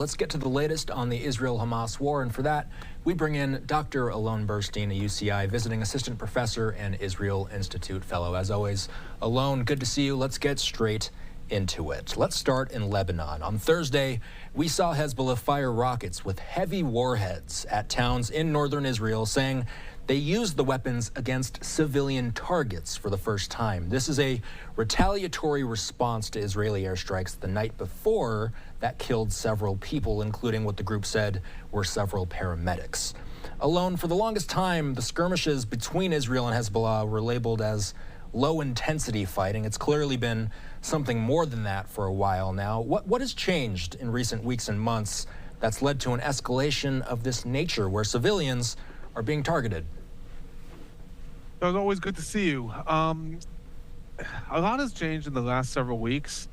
Let's get to the latest on the Israel-Hamas war, and for that, we bring in Dr. Alon Burstein, a UCI visiting assistant professor and Israel Institute fellow. As always, Alon, good to see you. Let's get straight into it. Let's start in Lebanon. On Thursday, we saw Hezbollah fire rockets with heavy warheads at towns in northern Israel, saying they used the weapons against civilian targets for the first time. This is a retaliatory response to Israeli airstrikes the night before that killed several people, including what the group said were several paramedics. Alone, for the longest time, the skirmishes between Israel and Hezbollah were labeled as low-intensity fighting. It's clearly been something more than that for a while now. What has changed in recent weeks and months that's led to an escalation of this nature where civilians are being targeted? It was always good to see you. A lot has changed in the last several weeks.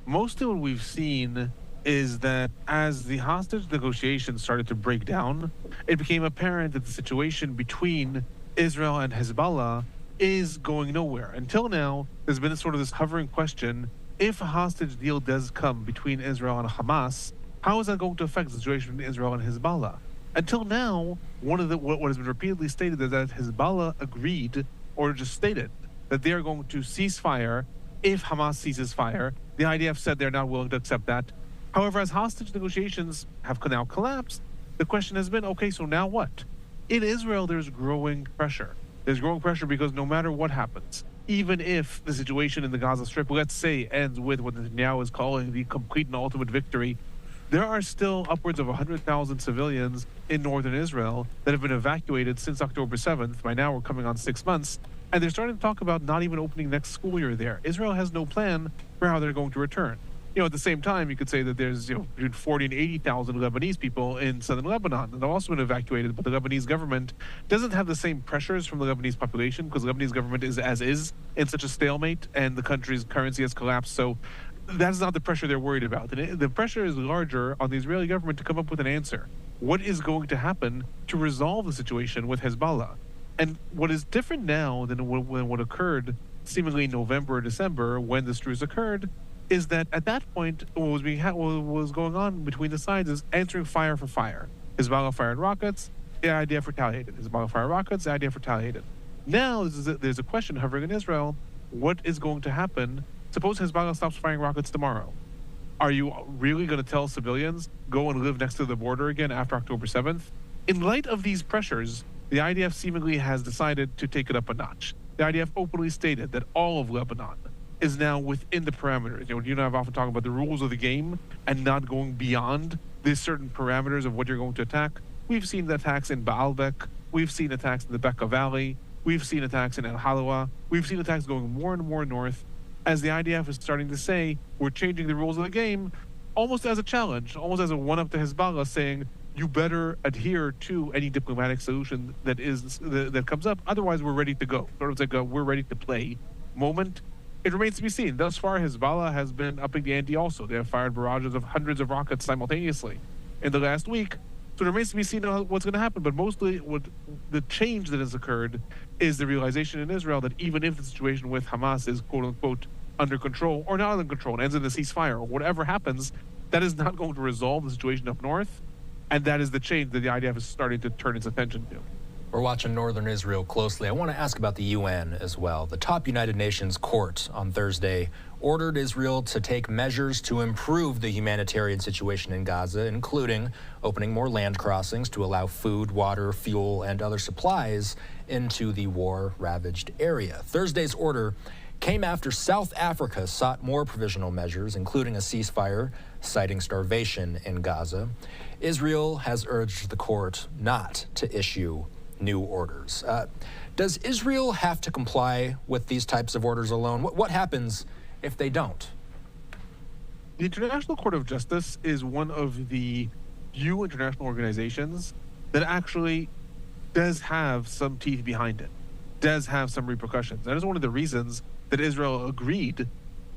Mostly what we've seen is that as the hostage negotiations started to break down, it became apparent that the situation between Israel and Hezbollah is going nowhere. Until now, there's been sort of this hovering question: if a hostage deal does come between Israel and Hamas, how is that going to affect the situation between Israel and Hezbollah? Until now, what has been repeatedly stated is that Hezbollah agreed, or just stated, that they are going to cease fire if Hamas ceases fire. The IDF said they're not willing to accept that. However, as hostage negotiations have now collapsed, the question has been, okay, so now what? In Israel, there's growing pressure. There's growing pressure because no matter what happens, even if the situation in the Gaza Strip, let's say, ends with what Netanyahu is calling the complete and ultimate victory, there are still upwards of 100,000 civilians in northern Israel that have been evacuated since October 7th. By now, we're coming on 6 months. And they're starting to talk about not even opening next school year there. Israel has no plan for how they're going to return. At the same time, you could say that there's between 40 and 80,000 Lebanese people in southern Lebanon that have also been evacuated, but the Lebanese government doesn't have the same pressures from the Lebanese population because the Lebanese government is as is in such a stalemate and the country's currency has collapsed. So that's not the pressure they're worried about. The pressure is larger on the Israeli government to come up with an answer. What is going to happen to resolve the situation with Hezbollah? And what is different now than what occurred seemingly in November or December when this truce occurred is that at that point, what was going on between the sides is answering fire for fire. Hezbollah fired rockets, the IDF retaliated. Hezbollah fired rockets, the IDF retaliated. Now there's a question hovering in Israel: what is going to happen? Suppose Hezbollah stops firing rockets tomorrow. Are you really going to tell civilians, go and live next to the border again after October 7th? In light of these pressures, the IDF seemingly has decided to take it up a notch. The IDF openly stated that all of Lebanon is now within the parameters. You and I have often talked about the rules of the game and not going beyond these certain parameters of what you're going to attack. We've seen the attacks in Baalbek. We've seen attacks in the Bekaa Valley. We've seen attacks in El Halawa. We've seen attacks going more and more north as the IDF is starting to say, we're changing the rules of the game almost as a challenge, almost as a one-up to Hezbollah, saying, you better adhere to any diplomatic solution that comes up. Otherwise, we're ready to go. Sort of like a we're ready to play moment. It remains to be seen. Thus far, Hezbollah has been upping the ante also. They have fired barrages of hundreds of rockets simultaneously in the last week. So it remains to be seen what's going to happen. But mostly what the change that has occurred is the realization in Israel that even if the situation with Hamas is quote-unquote under control or not under control and ends in a ceasefire or whatever happens, that is not going to resolve the situation up north. And that is the change that the IDF is starting to turn its attention to. We're watching northern Israel closely. I want to ask about the UN as well. The top United Nations court on Thursday ordered Israel to take measures to improve the humanitarian situation in Gaza, including opening more land crossings to allow food, water, fuel, and other supplies into the war-ravaged area. Thursday's order came after South Africa sought more provisional measures, including a ceasefire, citing starvation in Gaza. Israel has urged the court not to issue new orders. Does Israel have to comply with these types of orders alone? What happens if they don't? The International Court of Justice is one of the few international organizations that actually does have some teeth behind it, does have some repercussions. That is one of the reasons that Israel agreed,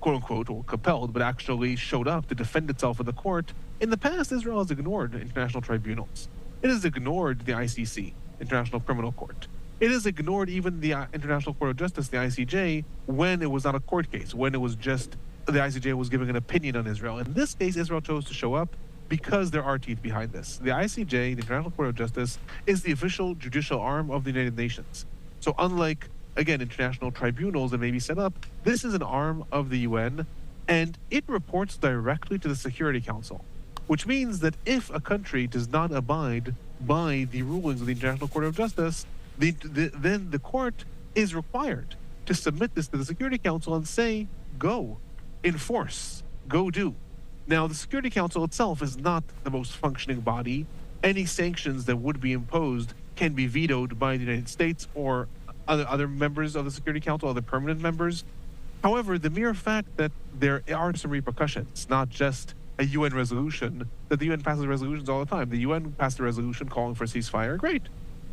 quote-unquote, or compelled, but actually showed up to defend itself in the court. In the past, Israel has ignored international tribunals. It has ignored the ICC, International Criminal Court. It has ignored even the International Court of Justice, the ICJ, when it was not a court case, when it was just the ICJ was giving an opinion on Israel. In this case, Israel chose to show up because there are teeth behind this. The ICJ, the International Court of Justice, is the official judicial arm of the United Nations. So unlike, again, international tribunals that may be set up, this is an arm of the UN, and it reports directly to the Security Council, which means that if a country does not abide by the rulings of the International Court of Justice, then the court is required to submit this to the Security Council and say, go, enforce, go do. Now, the Security Council itself is not the most functioning body. Any sanctions that would be imposed can be vetoed by the United States or other members of the Security Council, other permanent members. However, the mere fact that there are some repercussions, not just a UN resolution, that the UN passes resolutions all the time. The UN passed a resolution calling for a ceasefire. Great.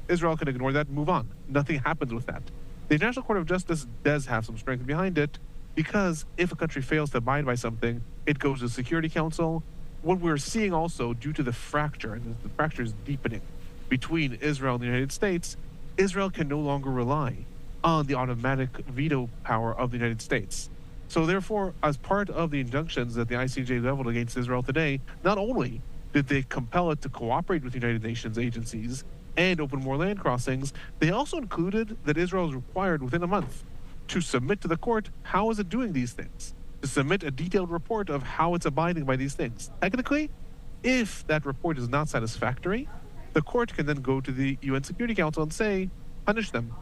Israel can ignore that and move on. Nothing happens with that. The International Court of Justice does have some strength behind it because if a country fails to abide by something, it goes to the Security Council. What we're seeing also, due to the fracture, and the fracture is deepening between Israel and the United States, Israel can no longer rely on the automatic veto power of the United States. So therefore, as part of the injunctions that the ICJ leveled against Israel today, not only did they compel it to cooperate with United Nations agencies and open more land crossings, they also included that Israel is required within a month to submit to the court how is it doing these things, to submit a detailed report of how it's abiding by these things. Technically, if that report is not satisfactory, the court can then go to the UN Security Council and say, punish them,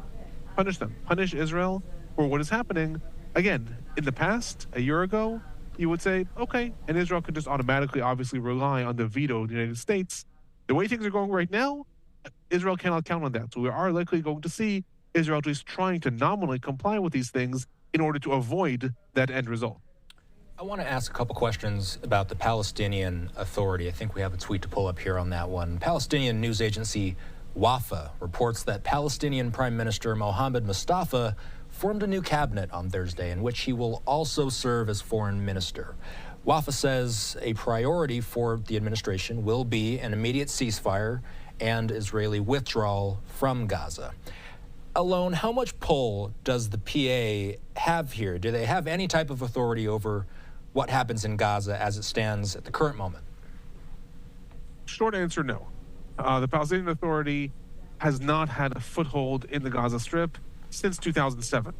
punish Israel for what is happening. Again, in the past, a year ago, you would say, okay, and Israel could just automatically, obviously, rely on the veto of the United States. The way things are going right now, Israel cannot count on that. So we are likely going to see Israel at least trying to nominally comply with these things in order to avoid that end result. I want to ask a couple questions about the Palestinian Authority. I think we have a tweet to pull up here on that one. Palestinian news agency Wafa reports that Palestinian Prime Minister Mohammed Mustafa formed a new cabinet on Thursday in which he will also serve as foreign minister. Wafa says a priority for the administration will be an immediate ceasefire and Israeli withdrawal from Gaza. Alone, how much pull does the PA have here? Do they have any type of authority over what happens in Gaza as it stands at the current moment? Short answer, no. The Palestinian Authority has not had a foothold in the Gaza Strip since 2007.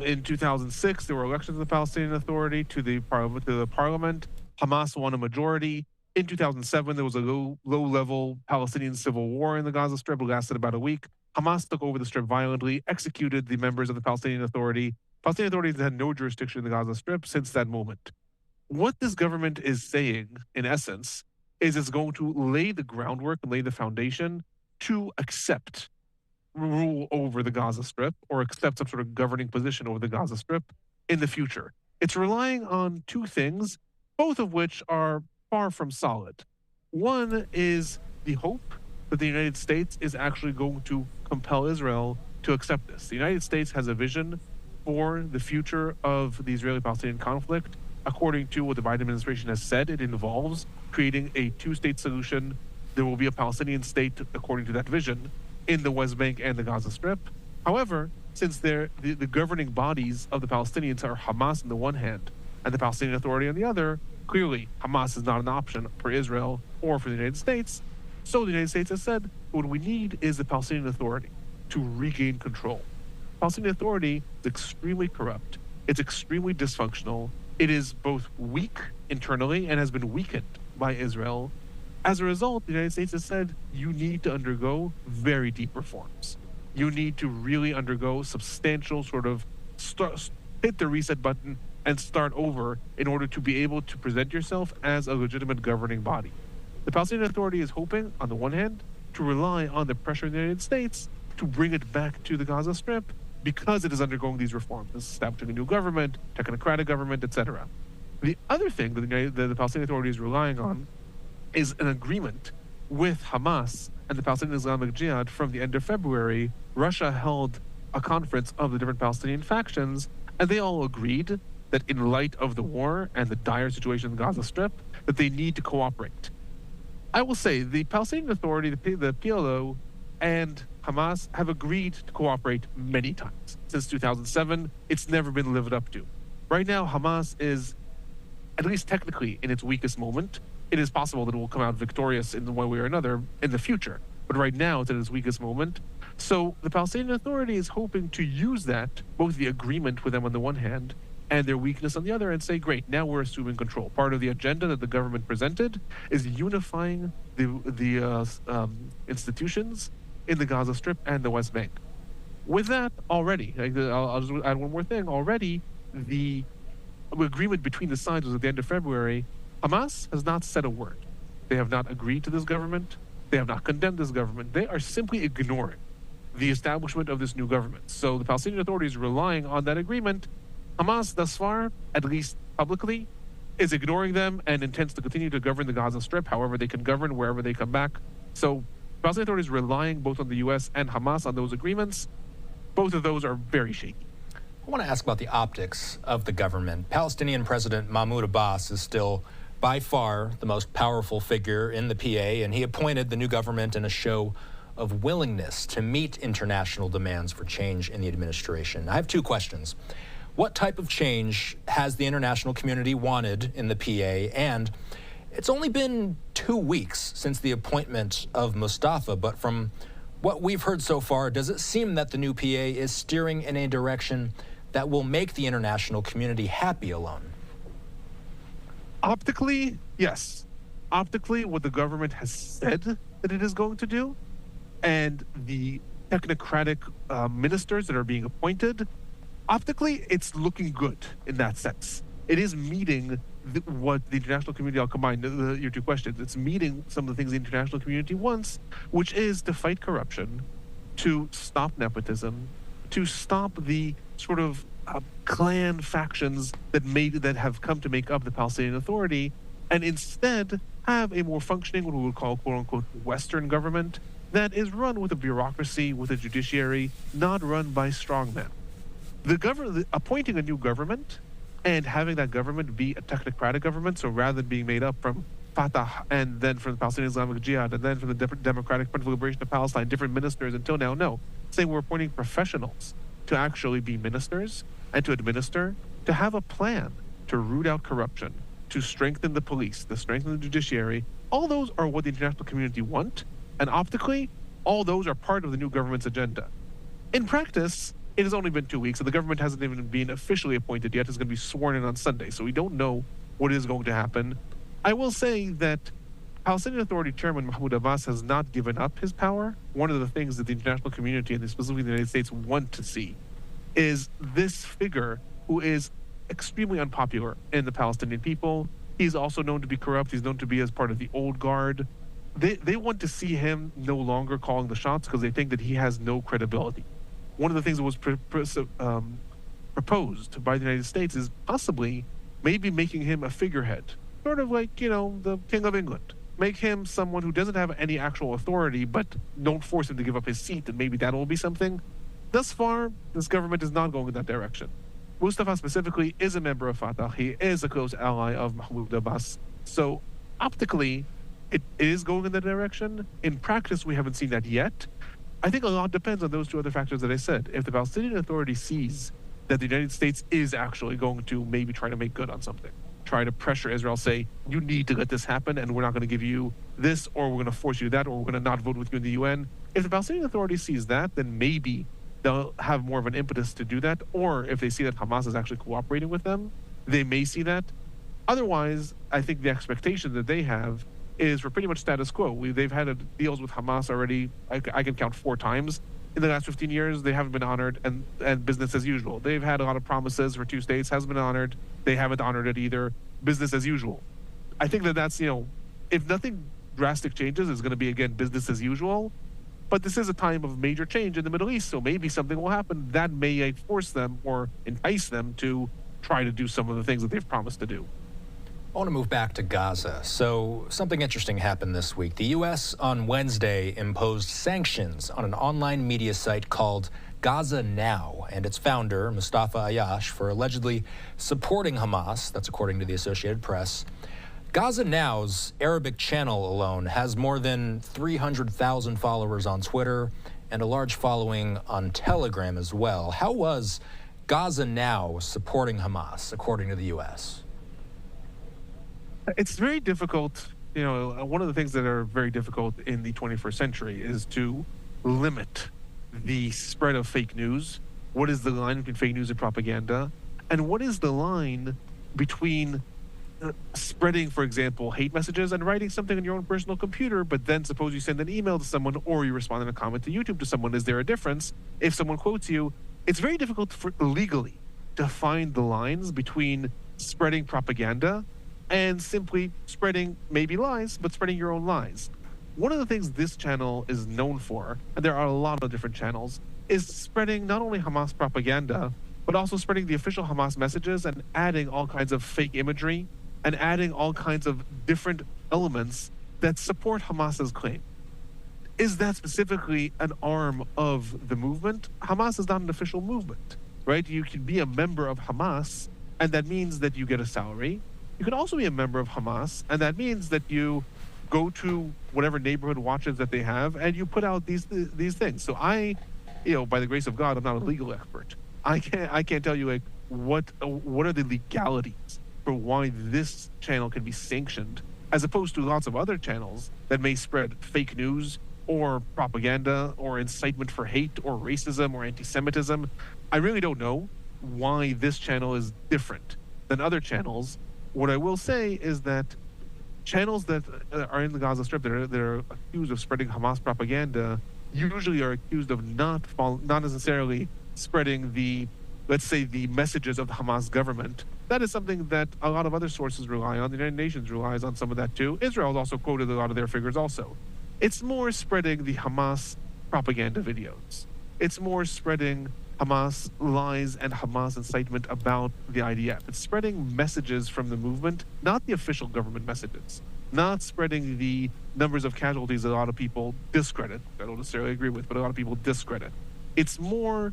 In 2006, there were elections of the Palestinian Authority to the parliament. Hamas won a majority. In 2007, there was a low-level Palestinian civil war in the Gaza Strip. It lasted about a week. Hamas took over the Strip violently, executed the members of the Palestinian Authority. Palestinian Authority has had no jurisdiction in the Gaza Strip since that moment. What this government is saying, in essence, is it's going to lay the groundwork and lay the foundation to accept rule over the Gaza Strip or accept some sort of governing position over the Gaza Strip in the future. It's relying on two things, both of which are far from solid. One is the hope that the United States is actually going to compel Israel to accept this. The United States has a vision for the future of the Israeli-Palestinian conflict. According to what the Biden administration has said, it involves creating a two-state solution. There will be a Palestinian state, according to that vision, in the West Bank and the Gaza Strip. However, since the governing bodies of the Palestinians are Hamas on the one hand and the Palestinian Authority on the other, clearly Hamas is not an option for Israel or for the United States. So the United States has said, what we need is the Palestinian Authority to regain control. The Palestinian Authority is extremely corrupt. It's extremely dysfunctional. It is both weak internally and has been weakened by Israel. As a result, the United States has said, you need to undergo very deep reforms. You need to really undergo substantial sort of hit the reset button and start over in order to be able to present yourself as a legitimate governing body. The Palestinian Authority is hoping, on the one hand, to rely on the pressure of the United States to bring it back to the Gaza Strip because it is undergoing these reforms, establishing a new government, technocratic government, etc. The other thing that the Palestinian Authority is relying on is an agreement with Hamas and the Palestinian Islamic Jihad from the end of February. Russia held a conference of the different Palestinian factions, and they all agreed that in light of the war and the dire situation in the Gaza Strip, that they need to cooperate. I will say the Palestinian Authority, the PLO, and Hamas have agreed to cooperate many times. Since 2007, it's never been lived up to. Right now, Hamas is, at least technically, in its weakest moment. it is possible that it will come out victorious in one way or another in the future. But right now, it's at its weakest moment. So the Palestinian Authority is hoping to use that, both the agreement with them on the one hand and their weakness on the other, and say, great, now we're assuming control. Part of the agenda that the government presented is unifying the institutions in the Gaza Strip and the West Bank. With that, already, I'll just add one more thing. Already, the agreement between the sides was at the end of February. Hamas has not said a word. They have not agreed to this government. They have not condemned this government. They are simply ignoring the establishment of this new government. So the Palestinian Authority is relying on that agreement. Hamas, thus far, at least publicly, is ignoring them and intends to continue to govern the Gaza Strip however they can govern, wherever they come back. So the Palestinian Authority is relying both on the U.S. and Hamas on those agreements. Both of those are very shaky. I want to ask about the optics of the government. Palestinian President Mahmoud Abbas is still by far the most powerful figure in the PA, and he appointed the new government in a show of willingness to meet international demands for change in the administration. I have two questions. What type of change has the international community wanted in the PA? And it's only been 2 weeks since the appointment of Mustafa, but from what we've heard so far, does it seem that the new PA is steering in a direction that will make the international community happy alone? Optically, yes. Optically, what the government has said that it is going to do, and the technocratic ministers that are being appointed, optically, it's looking good in that sense. It is meeting what the international community, I'll combine your two questions, it's meeting some of the things the international community wants, which is to fight corruption, to stop nepotism, to stop the sort of clan factions that have come to make up the Palestinian Authority, and instead have a more functioning, what we would call, quote unquote, Western government that is run with a bureaucracy, with a judiciary, not run by strongmen. Appointing a new government and having that government be a technocratic government, so rather than being made up from Fatah and then from the Palestinian Islamic Jihad and then from the Democratic Front for Liberation of Palestine, different ministers until now, no. Saying we're appointing professionals to actually be ministers and to administer, to have a plan to root out corruption, to strengthen the police, to strengthen the judiciary. All those are what the international community want, and optically, all those are part of the new government's agenda. In practice, it has only been 2 weeks, and the government hasn't even been officially appointed yet. It's going to be sworn in on Sunday, so we don't know what is going to happen. I will say that Palestinian Authority Chairman Mahmoud Abbas has not given up his power. One of the things that the international community, and specifically the United States, want to see is this figure who is extremely unpopular in the Palestinian people. He's also known to be corrupt. He's known to be as part of the old guard. They want to see him no longer calling the shots because they think that he has no credibility. One of the things that was proposed by the United States is possibly maybe making him a figurehead, sort of like, the King of England. Make him someone who doesn't have any actual authority, but don't force him to give up his seat, and maybe that will be something. Thus far, this government is not going in that direction. Mustafa specifically is a member of Fatah. He is a close ally of Mahmoud Abbas. So optically, it is going in that direction. In practice, we haven't seen that yet. I think a lot depends on those two other factors that I said. If the Palestinian Authority sees that the United States is actually going to maybe try to make good on something, try to pressure Israel, say, you need to let this happen, and we're not going to give you this, or we're going to force you to that, or we're going to not vote with you in the UN. If the Palestinian Authority sees that, then maybe they'll have more of an impetus to do that. Or if they see that Hamas is actually cooperating with them, they may see that. Otherwise, I think the expectation that they have is for pretty much status quo. They've had deals with Hamas already, I can count 4 times. In the last 15 years, they haven't been honored, and business as usual. They've had a lot of promises for 2 states, hasn't been honored. They haven't honored it either. Business as usual. I think that's, if nothing drastic changes, it's going to be, again, business as usual. But this is a time of major change in the Middle East, so maybe something will happen that may force them or entice them to try to do some of the things that they've promised to do. I want to move back to Gaza. So something interesting happened this week. The U.S. on Wednesday imposed sanctions on an online media site called Gaza Now and its founder, Mustafa Ayash, for allegedly supporting Hamas. That's according to the Associated Press. Gaza Now's Arabic channel alone has more than 300,000 followers on Twitter and a large following on Telegram as well. How was Gaza Now supporting Hamas, according to the U.S.? It's very difficult one of the things that are very difficult in the 21st century is to limit the spread of fake news. What is the line between fake news and propaganda? And what is the line between spreading, for example, hate messages and writing something on your own personal computer, but then suppose you send an email to someone or you respond in a comment to YouTube to someone? Is there a difference? If someone quotes you, it's very difficult legally to find the lines between spreading propaganda and simply spreading maybe lies, but spreading your own lies. One of the things this channel is known for, and there are a lot of different channels, is spreading not only Hamas propaganda, but also spreading the official Hamas messages and adding all kinds of fake imagery and adding all kinds of different elements that support Hamas's claim. Is that specifically an arm of the movement? Hamas is not an official movement, right? You can be a member of Hamas, and that means that you get a salary. You can also be a member of Hamas, and that means that you go to whatever neighborhood watches that they have, and you put out these things. So I, by the grace of God, I'm not a legal expert. I can't tell you like what are the legalities for why this channel can be sanctioned, as opposed to lots of other channels that may spread fake news or propaganda or incitement for hate or racism or anti-Semitism. I really don't know why this channel is different than other channels. What I will say is that channels that are in the Gaza Strip that are accused of spreading Hamas propaganda usually are accused of not necessarily spreading the messages of the Hamas government. That is something that a lot of other sources rely on. The United Nations relies on some of that too. Israel has also quoted a lot of their figures also. It's more spreading the Hamas propaganda videos. It's more spreading Hamas lies and Hamas incitement about the IDF. It's spreading messages from the movement, not the official government messages. Not spreading the numbers of casualties that a lot of people discredit. I don't necessarily agree with, but a lot of people discredit. It's more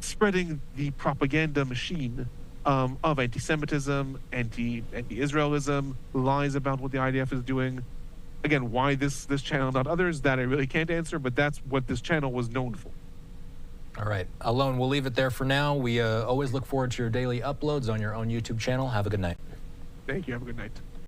spreading the propaganda machine of anti-Semitism, anti-Israelism, lies about what the IDF is doing. Again, why this channel, not others, that I really can't answer, but that's what this channel was known for. All right, Alon, we'll leave it there for now. We always look forward to your daily uploads on your own YouTube channel. Have a good night. Thank you. Have a good night.